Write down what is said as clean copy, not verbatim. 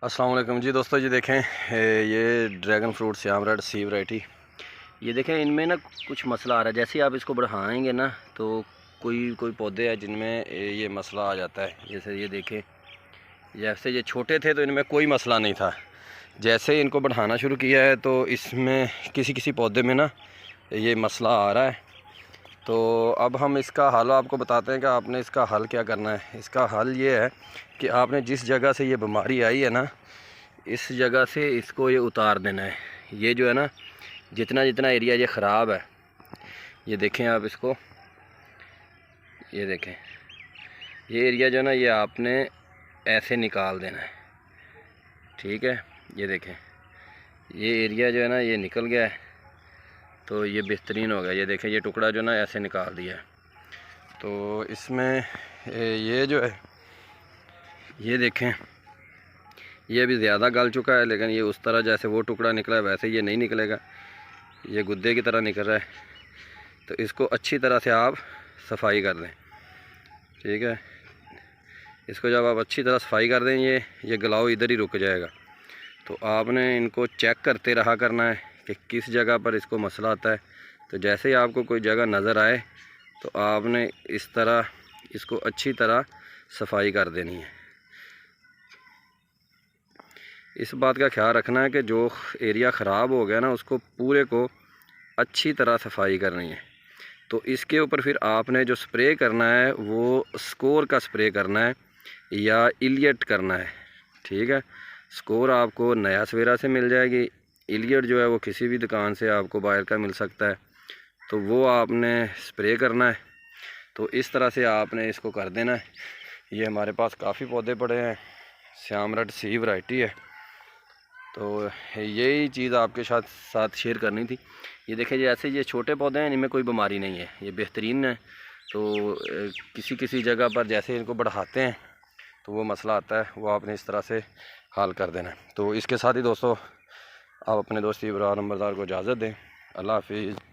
अस्सलाम वालेकुम जी दोस्तों, जी देखें ये ड्रैगन फ्रूट श्याम रेड सी वैरायटी। ये देखें इनमें ना कुछ मसला आ रहा है। जैसे ही आप इसको बढ़ाएंगे ना तो कोई पौधे हैं जिनमें ये मसला आ जाता है। जैसे ये देखें, जैसे ये छोटे थे तो इनमें कोई मसला नहीं था। जैसे ही इनको बढ़ाना शुरू किया है तो इसमें किसी किसी पौधे में ना ये मसला आ रहा है। तो अब हम इसका हल आपको बताते हैं कि आपने इसका हल क्या करना है। इसका हल ये है कि आपने जिस जगह से ये बीमारी आई है ना, इस जगह से इसको ये उतार देना है। ये जो है ना, जितना जितना एरिया ये ख़राब है, ये देखें आप इसको, ये देखें ये एरिया जो है ना, ये आपने ऐसे निकाल देना है। ठीक है, ये देखें ये एरिया जो है ना ये निकल गया है, तो ये बेहतरीन हो गया। ये देखें ये टुकड़ा जो ना ऐसे निकाल दिया है। तो इसमें ये जो है, ये देखें ये अभी ज़्यादा गल चुका है, लेकिन ये उस तरह जैसे वो टुकड़ा निकला है वैसे ये नहीं निकलेगा, ये गुद्दे की तरह निकल रहा है। तो इसको अच्छी तरह से आप सफाई कर दें। ठीक है, इसको जब आप अच्छी तरह सफाई कर दें, ये गलाव इधर ही रुक जाएगा। तो आपने इनको चेक करते रहा करना है कि किस जगह पर इसको मसला आता है। तो जैसे ही आपको कोई जगह नज़र आए तो आपने इस तरह इसको अच्छी तरह सफाई कर देनी है। इस बात का ख्याल रखना है कि जो एरिया ख़राब हो गया ना, उसको पूरे को अच्छी तरह सफाई करनी है। तो इसके ऊपर फिर आपने जो स्प्रे करना है वो स्कोर का स्प्रे करना है या इलियट करना है। ठीक है, स्कोर आपको नया सवेरा से मिल जाएगी, इलियट जो है वो किसी भी दुकान से आपको बाहर का मिल सकता है। तो वो आपने स्प्रे करना है। तो इस तरह से आपने इसको कर देना है। ये हमारे पास काफ़ी पौधे पड़े हैं, श्याम रेड सी वैरायटी है। तो यही चीज़ आपके साथ शेयर करनी थी। ये देखिए जैसे ये छोटे पौधे हैं, इनमें कोई बीमारी नहीं है, ये बेहतरीन है। तो किसी किसी जगह पर जैसे इनको बढ़ाते हैं तो वो मसला आता है, वो आपने इस तरह से हल कर देना है। तो इसके साथ ही दोस्तों आप अपने दोस्त इब्रार नंबरदार को इजाज़त दें। अल्लाह हाफिज़।